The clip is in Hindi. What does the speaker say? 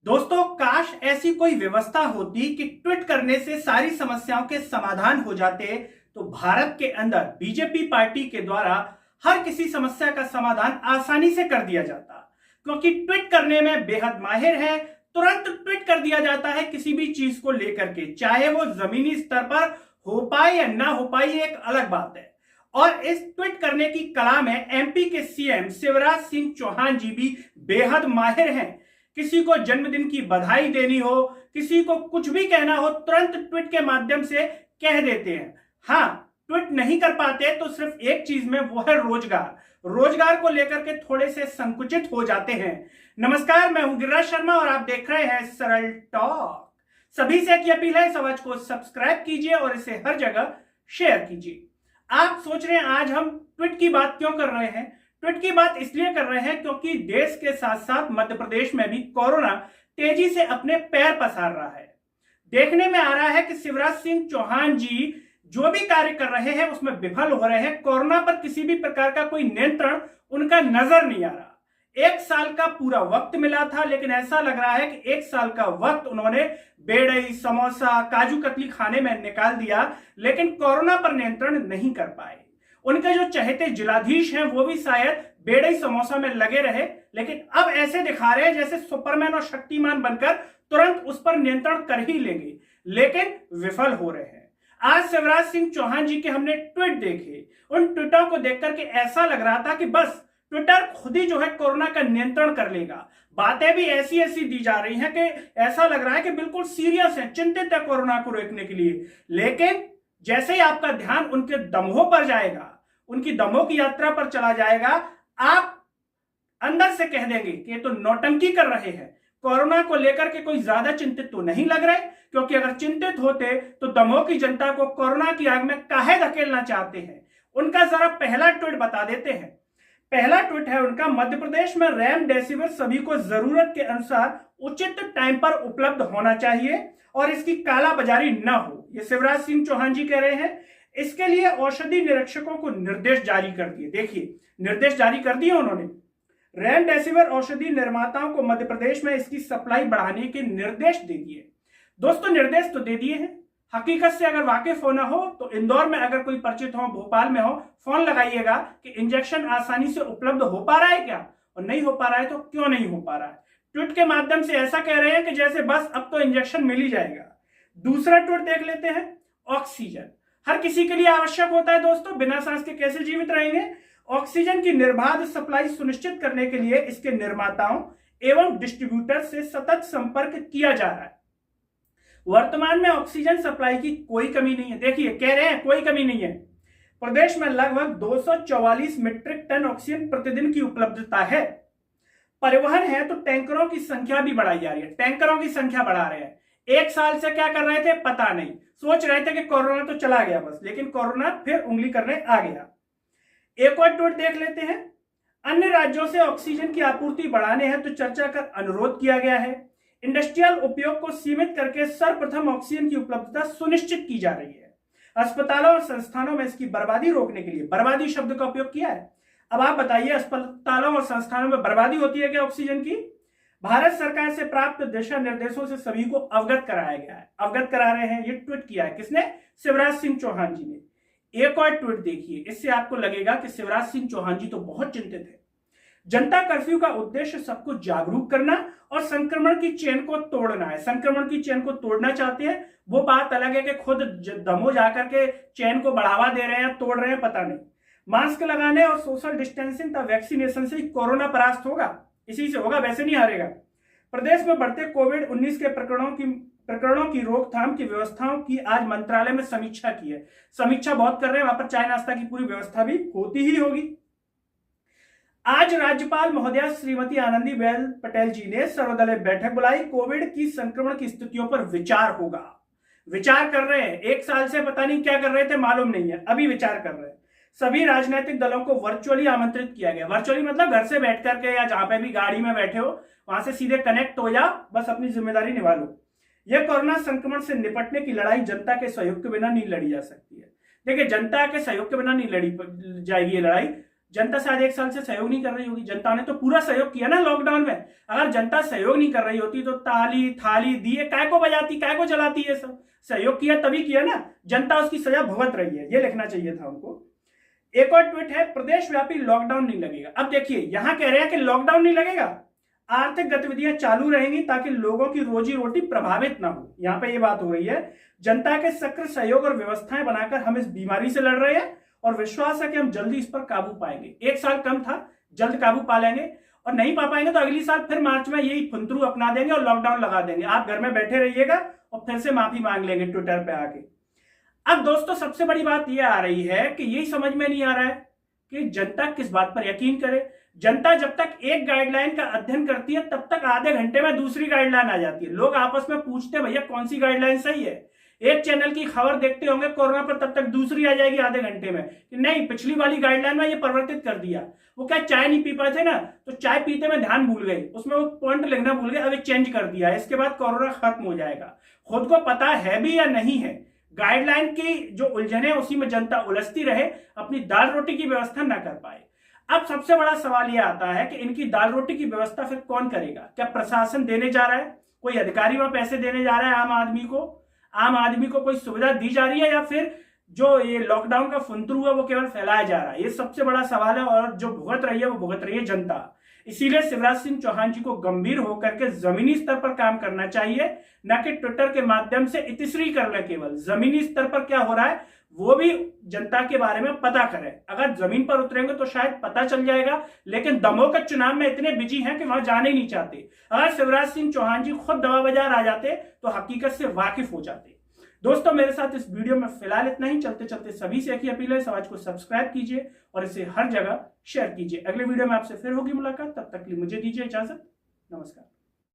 दोस्तों, काश ऐसी कोई व्यवस्था होती कि ट्वीट करने से सारी समस्याओं के समाधान हो जाते तो भारत के अंदर बीजेपी पार्टी के द्वारा हर किसी समस्या का समाधान आसानी से कर दिया जाता, क्योंकि ट्वीट करने में बेहद माहिर है। तुरंत ट्वीट कर दिया जाता है किसी भी चीज को लेकर के, चाहे वो जमीनी स्तर पर हो पाए या ना हो पाए, ये एक अलग बात है। और इस ट्वीट करने की कला में एमपी के सीएम शिवराज सिंह चौहान जी भी बेहद माहिर हैं। किसी को जन्मदिन की बधाई देनी हो, किसी को कुछ भी कहना हो, तुरंत ट्वीट के माध्यम से कह देते हैं। हाँ, ट्वीट नहीं कर पाते तो सिर्फ एक चीज में, वो है रोजगार। रोजगार को लेकर के थोड़े से संकुचित हो जाते हैं। नमस्कार, मैं हूं गिरिराज शर्मा और आप देख रहे हैं सरल टॉक। सभी से एक अपील है, इस आवाज को सब्सक्राइब कीजिए और इसे हर जगह शेयर कीजिए। आप सोच रहे हैं आज हम ट्वीट की बात क्यों कर रहे हैं? ट्वीट की बात इसलिए कर रहे हैं क्योंकि देश के साथ साथ मध्य प्रदेश में भी कोरोना तेजी से अपने पैर पसार रहा है। देखने में आ रहा है कि शिवराज सिंह चौहान जी जो भी कार्य कर रहे हैं उसमें विफल हो रहे हैं। कोरोना पर किसी भी प्रकार का कोई नियंत्रण उनका नजर नहीं आ रहा। 1 साल का पूरा वक्त मिला था, लेकिन ऐसा लग रहा है कि 1 साल का वक्त उन्होंने बेड़ई, समोसा, काजू कतली खाने में निकाल दिया, लेकिन कोरोना पर नियंत्रण नहीं कर पाए। उनके जो चहेते जिलाधीश हैं वो भी शायद बेड़ई समोसा में लगे रहे, लेकिन अब ऐसे दिखा रहे हैं जैसे सुपरमैन और शक्तिमान बनकर तुरंत उस पर नियंत्रण कर ही लेंगे, लेकिन विफल हो रहे हैं। आज शिवराज सिंह चौहान जी के हमने ट्वीट देखे। उन ट्वीटों को देखकर के ऐसा लग रहा था कि बस ट्विटर खुद ही जो है कोरोना का नियंत्रण कर लेगा। बातें भी ऐसी ऐसी दी जा रही हैं कि ऐसा लग रहा है कि बिल्कुल सीरियस है, चिंतित है कोरोना को रोकने के लिए। लेकिन जैसे ही आपका ध्यान उनके दमों पर जाएगा, उनकी दमों की यात्रा पर चला जाएगा, आप अंदर से कह देंगे कि ये तो नौटंकी कर रहे हैं। कोरोना को लेकर के कोई ज्यादा चिंतित तो नहीं लग रहे, क्योंकि अगर चिंतित होते तो दमों की जनता को कोरोना की आग में काहे धकेलना चाहते हैं। उनका जरा पहला ट्वीट बता देते हैं। पहला ट्वीट है उनका, मध्य प्रदेश में रेमडेसिविर सभी को जरूरत के अनुसार उचित टाइम पर उपलब्ध होना चाहिए और इसकी कालाबाजारी न हो। ये शिवराज सिंह चौहान जी कह रहे हैं। इसके लिए औषधि निरीक्षकों को निर्देश जारी कर दिए। देखिए, निर्देश जारी कर दिए उन्होंने। रेमडेसिविर औषधि निर्माताओं को मध्य प्रदेश में इसकी सप्लाई बढ़ाने के निर्देश दे दिए। दोस्तों, निर्देश तो दे दिए हैं। हकीकत से अगर वाकिफ होना हो तो इंदौर में अगर कोई परिचित हो, भोपाल में हो, फोन लगाइएगा कि इंजेक्शन आसानी से उपलब्ध हो पा रहा है क्या, और नहीं हो पा रहा है तो क्यों नहीं हो पा रहा है। ट्वीट के माध्यम से ऐसा कह रहे हैं कि जैसे बस अब तो इंजेक्शन मिल ही जाएगा। दूसरा ट्वीट देख लेते हैं। ऑक्सीजन हर किसी के लिए आवश्यक होता है दोस्तों, बिना सांस के कैसे जीवित रहेंगे। ऑक्सीजन की निर्बाध सप्लाई सुनिश्चित करने के लिए इसके निर्माताओं एवं डिस्ट्रीब्यूटर से सतत संपर्क किया जा रहा है। वर्तमान में ऑक्सीजन सप्लाई की कोई कमी नहीं है। देखिए, कह रहे हैं कोई कमी नहीं है। प्रदेश में लगभग 244 मीट्रिक टन ऑक्सीजन प्रतिदिन की उपलब्धता है। परिवहन है तो टैंकरों की संख्या भी बढ़ाई जा रही है। टैंकरों की संख्या बढ़ा रहे हैं। 1 साल से क्या कर रहे थे पता नहीं, सोच रहे थे कि कोरोना तो चला गया बस, लेकिन कोरोना फिर उंगली करने आ गया। एक और ट्वीट देख लेते हैं। अन्य राज्यों से ऑक्सीजन की आपूर्ति बढ़ाने हैं तो चर्चा कर अनुरोध किया गया है। इंडस्ट्रियल उपयोग को सीमित करके सर्वप्रथम ऑक्सीजन की उपलब्धता सुनिश्चित की जा रही है। अस्पतालों और संस्थानों में इसकी बर्बादी रोकने के लिए, बर्बादी शब्द का उपयोग किया है। अब आप बताइए, अस्पतालों और संस्थानों में बर्बादी होती है क्या ऑक्सीजन की? भारत सरकार से प्राप्त दिशा निर्देशों से सभी को अवगत कराया गया है। अवगत करा रहे हैं। ये ट्वीट किया है किसने? शिवराज सिंह चौहान जी ने। एक और ट्वीट देखिए, इससे आपको लगेगा कि शिवराज सिंह चौहान जी तो बहुत चिंतित है। जनता कर्फ्यू का उद्देश्य सबको जागरूक करना और संक्रमण की चेन को तोड़ना है। संक्रमण की चेन को तोड़ना चाहते हैं, वो बात अलग है कि खुद दमो जाकर के चेन को बढ़ावा दे रहे हैं, तोड़ रहे हैं, पता नहीं। मास्क लगाने और सोशल डिस्टेंसिंग तथा वैक्सीनेशन से कोरोना परास्त होगा, इसी से होगा, वैसे नहीं हारेगा। प्रदेश में बढ़ते कोविड-19 के प्रकरणों की रोकथाम की व्यवस्थाओं की आज मंत्रालय में समीक्षा की है। समीक्षा बहुत कर रहे हैं, वहां पर चाय नाश्ता की पूरी व्यवस्था भी होती ही होगी। आज राज्यपाल महोदया श्रीमती आनंदीबेन पटेल जी ने सर्वदलीय बैठक बुलाई। कोविड की संक्रमण की स्थितियों पर विचार होगा। विचार कर रहे हैं। 1 साल से पता नहीं क्या कर रहे थे, मालूम नहीं है, अभी विचार कर रहे हैं। सभी राजनीतिक दलों को वर्चुअली आमंत्रित किया गया। वर्चुअली मतलब घर से बैठ करके या जहां पे भी गाड़ी में बैठे हो वहां से सीधे कनेक्ट हो जाओ, बस अपनी जिम्मेदारी निभा लो। यह कोरोना संक्रमण से निपटने की लड़ाई जनता के सहयोग के बिना नहीं लड़ी जा सकती है। देखिए, जनता के सहयोग के बिना नहीं लड़ी जाएगी ये लड़ाई। जनता शायद 1 साल से सहयोग नहीं कर रही होगी। जनता ने तो पूरा सहयोग किया ना लॉकडाउन में। अगर जनता सहयोग नहीं कर रही होती तो ताली थाली दिए काय को बजाती, काय को जलाती? ये सब सहयोग किया तभी किया ना। जनता उसकी सजा भुगत रही है, ये लिखना चाहिए था उनको। एक और ट्वीट है, प्रदेश व्यापी लॉकडाउन नहीं लगेगा। अब देखिए यहां कह रहे हैं कि लॉकडाउन नहीं लगेगा, आर्थिक गतिविधियां चालू रहेंगी ताकि लोगों की रोजी रोटी प्रभावित ना हो। यहां पे ये बात हो रही है, जनता के सक्रिय सहयोग और व्यवस्थाएं बनाकर हम इस बीमारी से लड़ रहे हैं और विश्वास है कि हम जल्दी इस पर काबू पाएंगे। 1 साल कम था, जल्द काबू पा लेंगे, और नहीं पा पाएंगे तो अगली साल फिर मार्च में यही फुंतरू अपना देंगे और लॉकडाउन लगा देंगे। आप घर में बैठे रहिएगा और फिर से माफी मांग लेंगे ट्विटर पे आके। अब दोस्तों सबसे बड़ी बात यह आ रही है कि यही समझ में नहीं आ रहा है कि जनता किस बात पर यकीन करे। जनता जब तक एक गाइडलाइन का अध्ययन करती है तब तक आधे घंटे में दूसरी गाइडलाइन आ जाती है। लोग आपस में पूछते हैं भैया कौन सी गाइडलाइन सही है। एक चैनल की खबर देखते होंगे कोरोना पर, तब तक दूसरी आ जाएगी आधे घंटे में कि नहीं पिछली वाली गाइडलाइन में ये परिवर्तित कर दिया। वो क्या चाय नहीं पी पाए थे ना, तो चाय पीते में ध्यान भूल गए, उसमें वो पॉइंट लिखना भूल गए, अभी चेंज कर दिया, इसके बाद कोरोना खत्म हो जाएगा। खुद को पता है भी या नहीं है, गाइडलाइन की जो उलझन है उसी में जनता उलझती रहे, अपनी दाल रोटी की व्यवस्था ना कर पाए। अब सबसे बड़ा सवाल यह आता है कि इनकी दाल रोटी की व्यवस्था फिर कौन करेगा? क्या प्रशासन देने जा रहा है, कोई अधिकारी वहां पैसे देने जा रहा है आम आदमी को? आम आदमी को कोई सुविधा दी जा रही है या फिर जो ये लॉकडाउन का फुंतरू है वो केवल फैलाया जा रहा है? ये सबसे बड़ा सवाल है और जो भुगत रही है वो भुगत रही है जनता। इसीलिए शिवराज सिंह चौहान जी को गंभीर होकर के जमीनी स्तर पर काम करना चाहिए, न कि ट्विटर के माध्यम से इतिश्री करना। केवल जमीनी स्तर पर क्या हो रहा है वो भी जनता के बारे में पता करें। अगर जमीन पर उतरेंगे तो शायद पता चल जाएगा, लेकिन दमोह के चुनाव में इतने बिजी हैं कि वहां जाने ही नहीं चाहते। अगर शिवराज सिंह चौहान जी खुद दवा बाजार आ जाते तो हकीकत से वाकिफ हो जाते। दोस्तों मेरे साथ इस वीडियो में फिलहाल इतना ही। चलते चलते सभी से एक ही अपील है, समाज को सब्सक्राइब कीजिए और इसे हर जगह शेयर कीजिए। अगले वीडियो में आपसे फिर होगी मुलाकात, तब तक के लिए मुझे दीजिए इजाजत। नमस्कार।